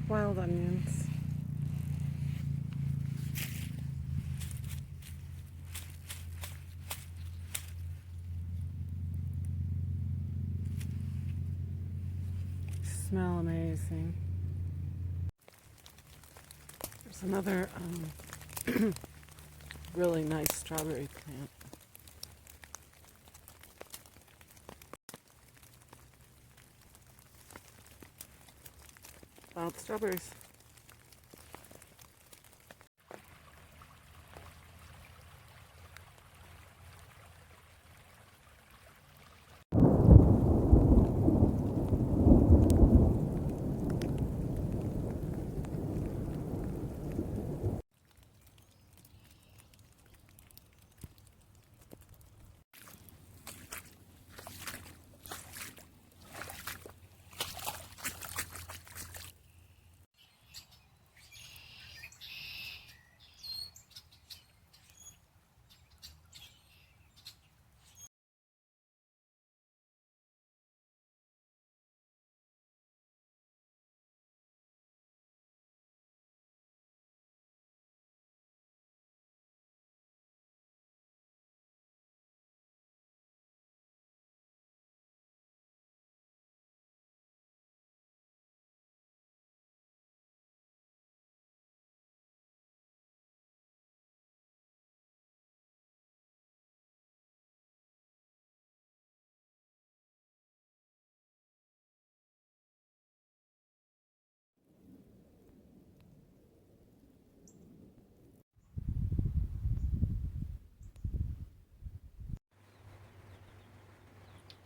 wild onions. Smell amazing. There's another really nice strawberry plant. Wild strawberries.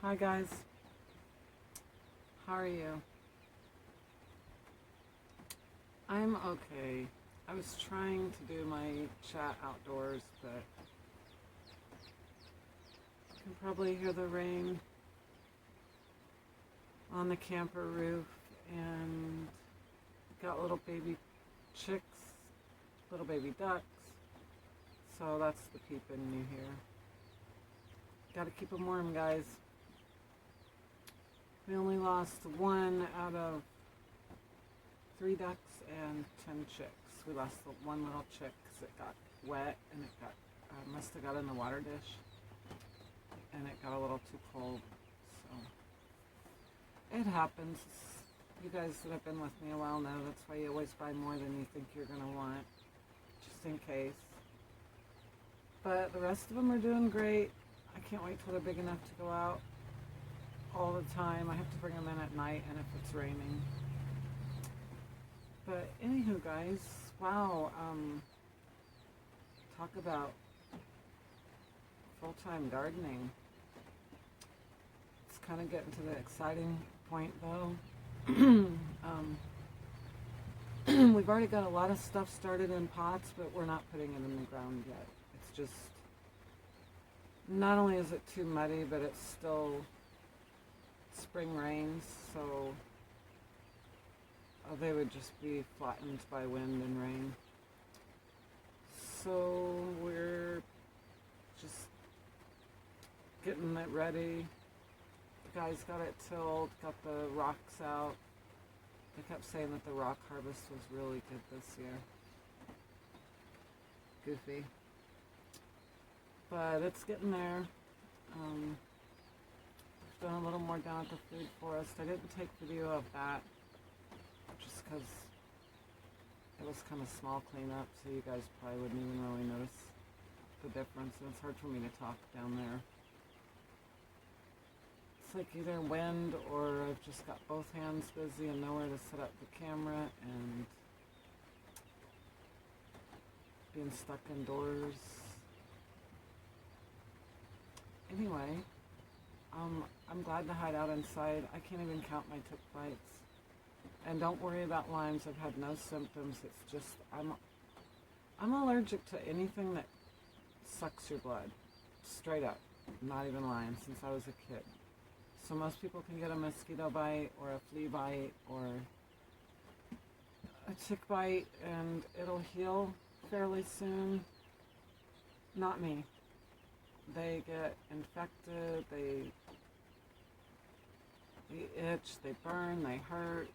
Hi guys, how are you? I'm okay. I was trying to do my chat outdoors, but you can probably hear the rain on the camper roof, and got little baby chicks, little baby ducks, so that's the peeping you hear. Gotta keep them warm, guys. We only lost 1 out of 3 ducks and 10 chicks. We lost the one little chick because it got wet and it got must have got in the water dish, and it got a little too cold. So it happens. You guys that have been with me a while know that's why you always buy more than you think you're gonna want, just in case. But the rest of them are doing great. I can't wait till they're big enough to go out all the time. I have to bring them in at night and if it's raining. But anywho, guys, wow, talk about full-time gardening. It's kind of getting to the exciting point though. We've already got a lot of stuff started in pots, but we're not putting it in the ground yet. It's just, not only is it too muddy, but it's still spring rains, so they would just be flattened by wind and rain. So we're just getting it ready. The guys got it tilled, got the rocks out. They kept saying that the rock harvest was really good this year. Goofy. But it's getting there. Done a little more down at the food forest. I didn't take video of that just because it was kind of small cleanup, so you guys probably wouldn't even really notice the difference, and it's hard for me to talk down there. It's like either wind or I've just got both hands busy and nowhere to set up the camera, and being stuck indoors. Anyway, I'm glad to hide out inside. I can't even count my tick bites. And don't worry about Lyme's. I've had no symptoms. It's just, I'm allergic to anything that sucks your blood. Straight up. Not even lying, since I was a kid. So most people can get a mosquito bite or a flea bite or a tick bite and it'll heal fairly soon. Not me. They get infected, they itch, they burn, they hurt.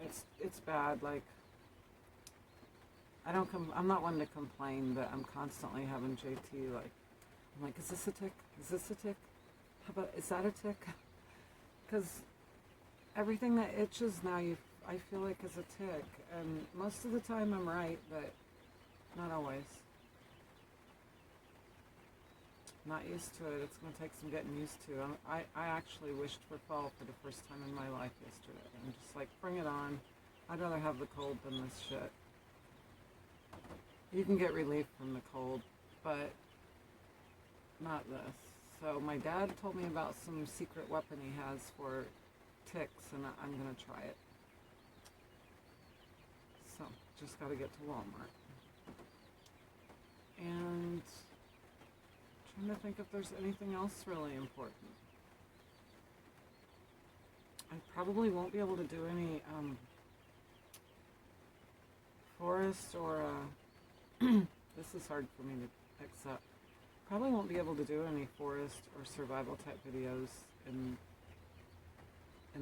it's bad. Like, I'm not one to complain, but I'm constantly having JT, like, I'm like, is this a tick? Is this a tick? How about, is that a tick? Because everything that itches now, I feel like is a tick. And most of the time I'm right, but not always. Not used to it. It's going to take some getting used to. I actually wished for fall for the first time in my life yesterday. I'm just like, bring it on. I'd rather have the cold than this shit. You can get relief from the cold, but not this. So my dad told me about some secret weapon he has for ticks, and I'm going to try it. So, just got to get to Walmart. And trying to think if there's anything else really important. I probably won't be able to do any forest or this is hard for me to accept. Probably won't be able to do any forest or survival type videos in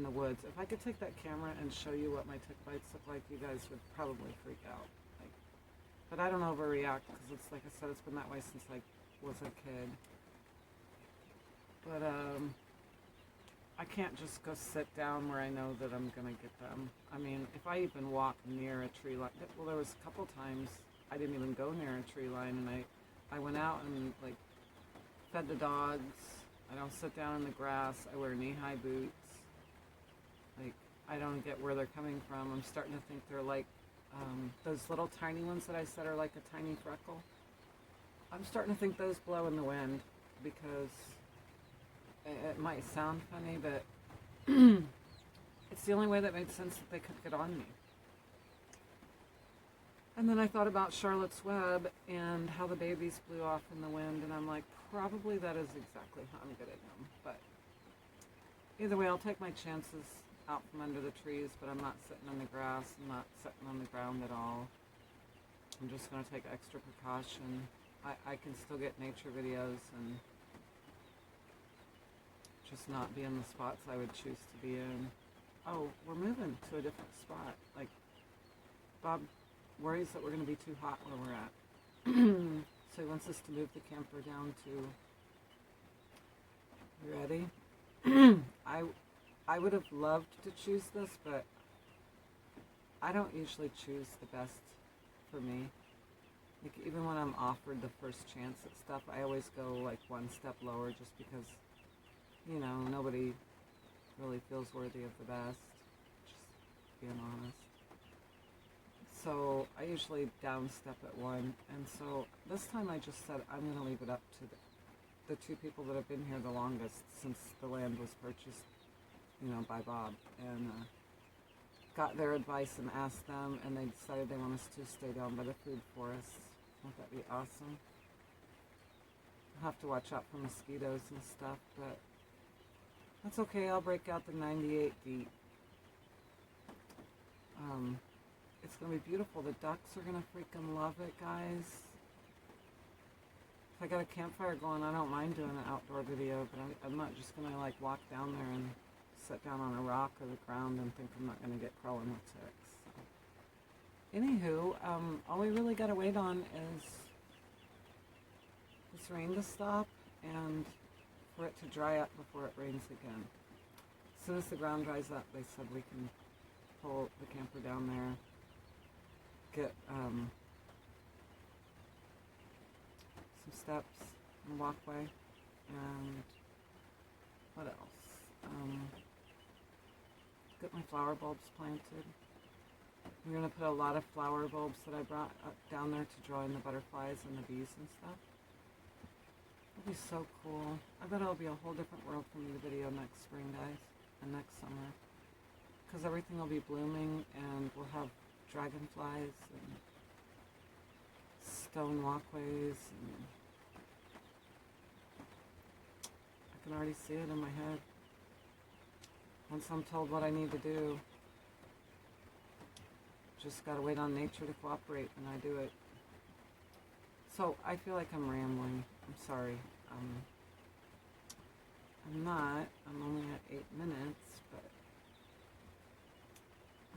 the woods. If I could take that camera and show you what my tick bites look like, you guys would probably freak out. Like, but I don't overreact because it's like I said, it's been that way since I was a kid. But I can't just go sit down where I know that I'm gonna get them. I mean, if I even walk near a tree line, well, there was a couple times I didn't even go near a tree line, and I went out and like fed the dogs. I don't sit down in the grass. I wear knee-high boots. Like, I don't get where they're coming from. I'm starting to think they're like those little tiny ones that I said are like a tiny freckle. I'm starting to think those blow in the wind because it might sound funny, but it's the only way that made sense that they could get on me. And then I thought about Charlotte's Web and how the babies blew off in the wind, and I'm like, probably that is exactly how I'm getting them. But either way, I'll take my chances out from under the trees, but I'm not sitting in the grass. I'm not sitting on the ground at all. I'm just going to take extra precaution. I can still get nature videos and just not be in the spots I would choose to be in. Oh, we're moving to a different spot. Like, Bob worries that we're going to be too hot where we're at. So he wants us to move the camper down to... You ready? I would have loved to choose this, but I don't usually choose the best for me. Like, even when I'm offered the first chance at stuff, I always go like one step lower just because, you know, nobody really feels worthy of the best. Just being honest. So I usually downstep at one, and so this time I just said I'm going to leave it up to the two people that have been here the longest since the land was purchased, you know, by Bob, and got their advice and asked them, and they decided they want us to stay down by the food forest. Won't that be awesome? I'll have to watch out for mosquitoes and stuff, but that's okay. I'll break out the 98 deep. It's going to be beautiful. The ducks are going to freaking love it, guys. If I got a campfire going, I don't mind doing an outdoor video, but I'm not just going to like walk down there and sit down on a rock or the ground and think I'm not going to get crawling with ticks. So. Anywho, all we really got to wait on is this rain to stop and for it to dry up before it rains again. As soon as the ground dries up, they said we can pull the camper down there, get some steps and walkway, and what else? Get my flower bulbs planted. We're going to put a lot of flower bulbs that I brought up down there to draw in the butterflies and the bees and stuff. It'll be so cool. I bet it'll be a whole different world for me to video next spring, guys, and next summer. Because everything will be blooming, and we'll have dragonflies and stone walkways, and I can already see it in my head. Once I'm told what I need to do, just gotta wait on nature to cooperate, and I do it. So I feel like I'm rambling. I'm sorry. I'm not. I'm only at 8 minutes, but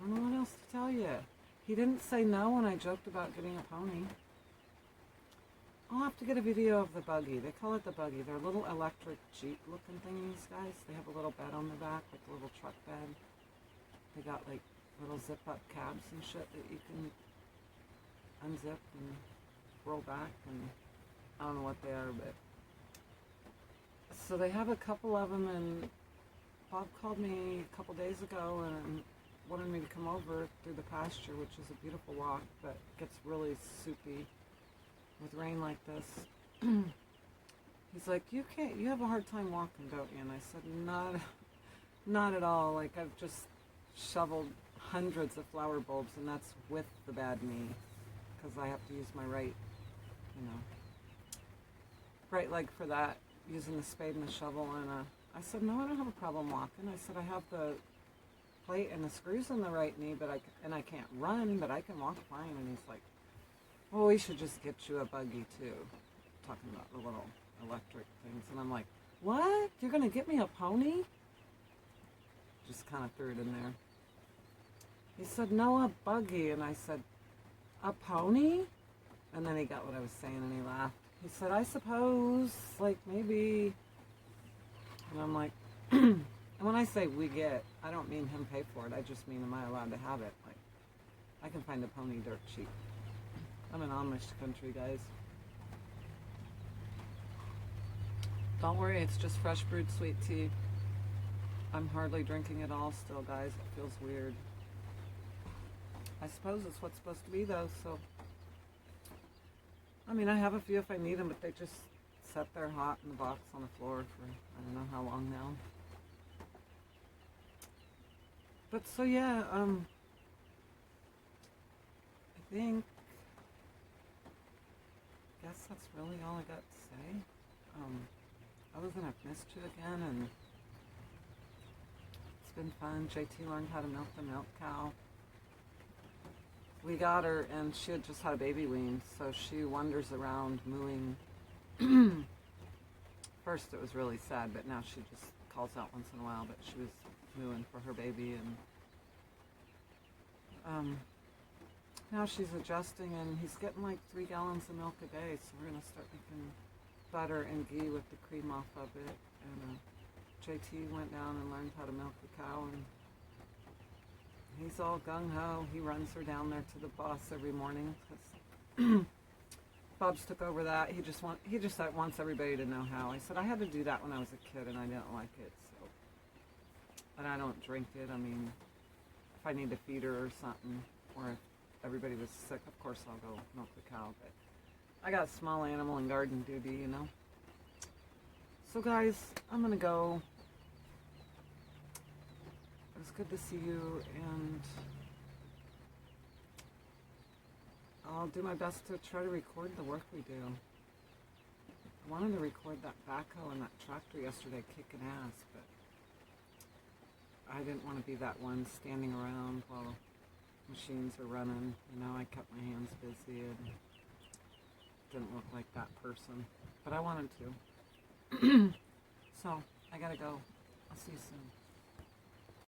I don't know what else to tell you. He didn't say no when I joked about getting a pony. I'll have to get a video of the buggy. They call it the buggy. They're little electric Jeep looking thingies, guys. They have a little bed on the back, like a little truck bed. They got like little zip up cabs and shit that you can unzip and roll back, and I don't know what they are, but so they have a couple of them, and Bob called me a couple days ago and wanted me to come over through the pasture, which is a beautiful walk, but it gets really soupy with rain like this. He's like, you have a hard time walking, don't you? And I said, not at all. Like, I've just shoveled hundreds of flower bulbs, and that's with the bad knee, because I have to use my right leg for that, using the spade and the shovel. And I said, no, I don't have a problem walking. I said, I have the plate and the screws in the right knee, but I can't run, but I can walk fine. And he's like, well, we should just get you a buggy too. Talking about the little electric things. And I'm like, what? You're going to get me a pony? Just kind of threw it in there. He said, no, a buggy. And I said, a pony? And then he got what I was saying and he laughed. He said, I suppose, like, maybe. And I'm like, and when I say we get, I don't mean him pay for it. I just mean, am I allowed to have it? Like, I can find a pony dirt cheap. I'm in Amish country, guys. Don't worry, it's just fresh brewed sweet tea. I'm hardly drinking it all still, guys. It feels weird. I suppose it's what's supposed to be, though, so. I mean, I have a few if I need them, but they just sat there hot in the box on the floor for I don't know how long now. But so, yeah, I guess that's really all I got to say. Other than I've missed you again, and it's been fun. JT learned how to milk the milk cow. We got her, and she had just had a baby wean, so she wanders around mooing. First it was really sad, but now she just calls out once in a while, but she was mooing for her baby, and now she's adjusting, and he's getting like 3 gallons of milk a day, so we're going to start making butter and ghee with the cream off of it. And JT went down and learned how to milk the cow, and he's all gung-ho. He runs her down there to the boss every morning, because Bob's took over that. He just wants everybody to know how. I said, I had to do that when I was a kid, and I didn't like it, so. And I don't drink it. I mean, if I need to feed her or something, or if everybody was sick, of course I'll go milk the cow, but I got small animal and garden duty, you know. So guys, I'm gonna go. It was good to see you, and I'll do my best to try to record the work we do. I wanted to record that backhoe and that tractor yesterday kicking ass, but I didn't want to be that one standing around while machines are running. You know, I kept my hands busy and didn't look like that person, but I wanted to. So I gotta go. I'll see you soon.